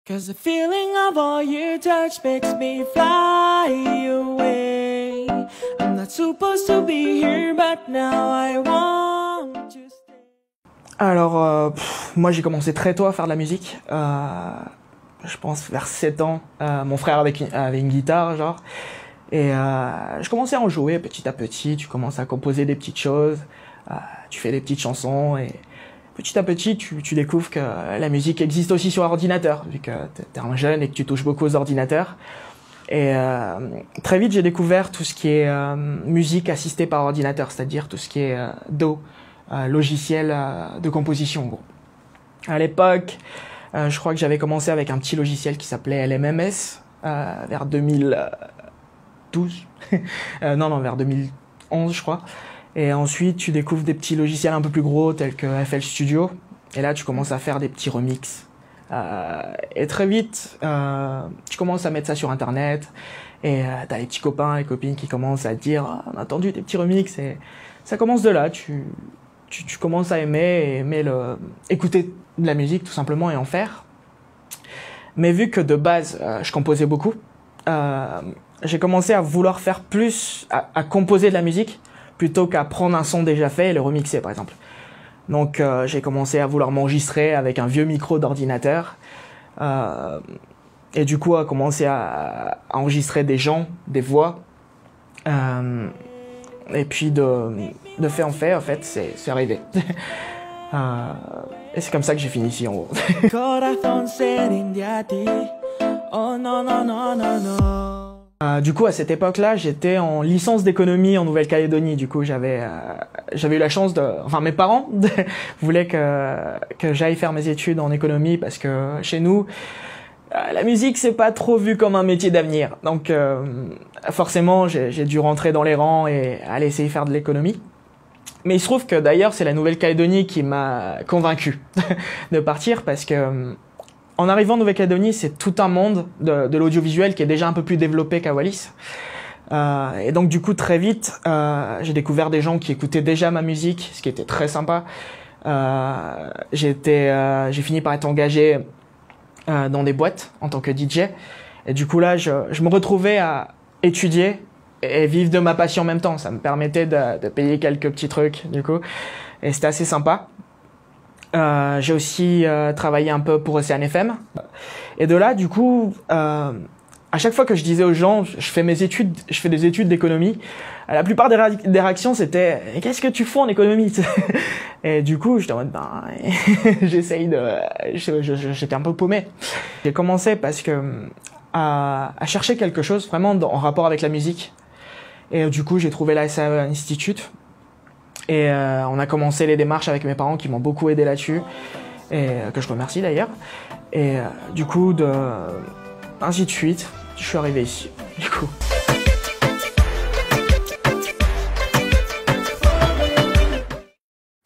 'Cause the feeling of all your touch makes me fly away. I'm not supposed to be here, but now I want to stay. Alors, moi j'ai commencé très tôt à faire de la musique. Je pense vers 7 ans. Mon frère avait une guitare, genre. Et je commençais à en jouer petit à petit. Tu commences à composer des petites choses. Tu fais des petites chansons. Et petit à petit, tu découvres que la musique existe aussi sur ordinateur, vu que t'es un jeune et que tu touches beaucoup aux ordinateurs. Et très vite, j'ai découvert tout ce qui est musique assistée par ordinateur, c'est-à-dire tout ce qui est DAW, logiciel de composition, en gros. À l'époque, je crois que j'avais commencé avec un petit logiciel qui s'appelait LMMS, vers 2012. Non, vers 2011, je crois. Et ensuite, tu découvres des petits logiciels un peu plus gros, tels que FL Studio. Et là, tu commences à faire des petits remixes. Et très vite, tu commences à mettre ça sur Internet. Et t'as les petits copains, les copines qui commencent à te dire « On a entendu tes petits remixes ». Et ça commence de là. Tu commences à aimer écouter de la musique, tout simplement, et en faire. Mais vu que de base, je composais beaucoup, j'ai commencé à vouloir faire plus, à composer de la musique, plutôt qu'à prendre un son déjà fait et le remixer, par exemple. Donc j'ai commencé à vouloir m'enregistrer avec un vieux micro d'ordinateur, et du coup à commencer à enregistrer des gens, des voix, et puis de fait en fait, c'est arrivé. Et c'est comme ça que j'ai fini ici, en gros. Corazón ser indiati. Oh non, non, non, non, non. Du coup, à cette époque-là, j'étais en licence d'économie en Nouvelle-Calédonie. Du coup, j'avais eu la chance enfin, mes parents voulaient que j'aille faire mes études en économie parce que chez nous, la musique, c'est pas trop vu comme un métier d'avenir. Donc, forcément, j'ai dû rentrer dans les rangs et aller essayer de faire de l'économie. Mais il se trouve que d'ailleurs, c'est la Nouvelle-Calédonie qui m'a convaincu de partir parce que en arrivant en Nouvelle-Calédonie, c'est tout un monde de l'audiovisuel qui est déjà un peu plus développé qu'à Wallis. Et donc du coup, très vite, j'ai découvert des gens qui écoutaient déjà ma musique, ce qui était très sympa. J'ai fini par être engagé dans des boîtes en tant que DJ. Et du coup là, je me retrouvais à étudier et vivre de ma passion en même temps. Ça me permettait de payer quelques petits trucs, du coup. Et c'était assez sympa. J'ai aussi travaillé un peu pour Océane FM. Et de là, du coup, à chaque fois que je disais aux gens, je fais des études d'économie, la plupart des réactions, c'était « Qu'est-ce que tu fais en économie ?» Et du coup, j'étais en mode « J'étais un peu paumé. J'ai commencé parce que à chercher quelque chose vraiment en rapport avec la musique. Et du coup, j'ai trouvé la SAE Institute. Et on a commencé les démarches avec mes parents qui m'ont beaucoup aidé là-dessus, et que je remercie d'ailleurs. Et du coup, ainsi de suite, je suis arrivé ici, du coup.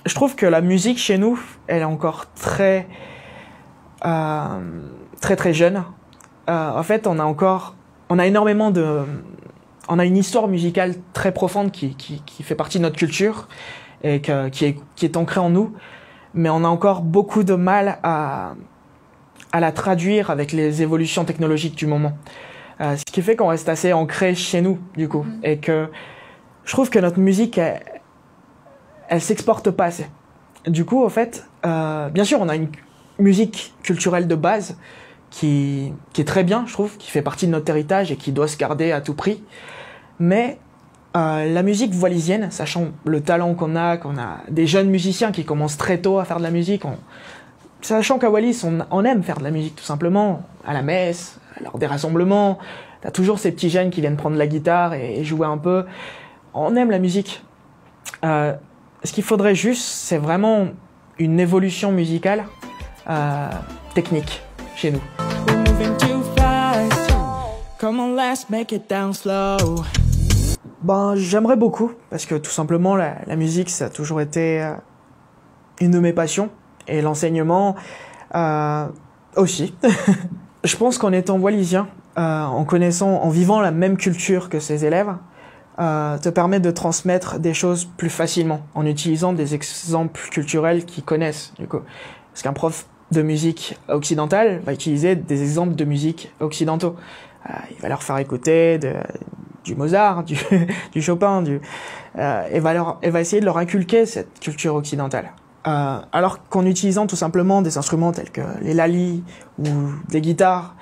Je trouve que la musique chez nous, elle est encore très jeune. En fait, on a une histoire musicale très profonde qui fait partie de notre culture et qui est ancrée en nous, mais on a encore beaucoup de mal à la traduire avec les évolutions technologiques du moment. Ce qui fait qu'on reste assez ancré chez nous, du coup, et que je trouve que notre musique, elle s'exporte pas assez. Du coup, en fait, bien sûr, on a une musique culturelle de base qui est très bien, je trouve, qui fait partie de notre héritage et qui doit se garder à tout prix. Mais la musique wallisienne, sachant le talent qu'on a des jeunes musiciens qui commencent très tôt à faire de la musique, sachant qu'à Wallis, on aime faire de la musique tout simplement, à la messe, lors des rassemblements, t'as toujours ces petits jeunes qui viennent prendre la guitare et jouer un peu. On aime la musique. Ce qu'il faudrait juste, c'est vraiment une évolution musicale technique chez nous. Moving too fast. Come on, let's make it down slow. Ben, j'aimerais beaucoup, parce que tout simplement, la musique, ça a toujours été une de mes passions, et l'enseignement aussi. Je pense qu'en étant wallisien, en vivant la même culture que ses élèves, te permet de transmettre des choses plus facilement, en utilisant des exemples culturels qu'ils connaissent, du coup. Parce qu'un prof de musique occidentale va utiliser des exemples de musique occidentaux. Il va leur faire écouter du Mozart, du Chopin, et va essayer de leur inculquer cette culture occidentale. Alors qu'en utilisant tout simplement des instruments tels que les lalis ou des guitares,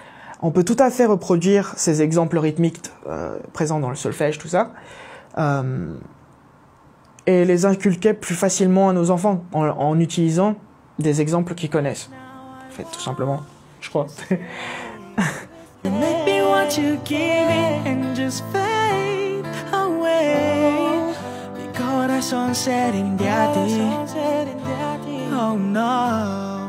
on peut tout à fait reproduire ces exemples rythmiques présents dans le solfège, tout ça, et les inculquer plus facilement à nos enfants en utilisant des exemples qu'ils connaissent. En fait, tout simplement, je crois. You make me want to give in and just fade away. We call that sunset in daddy. Oh no.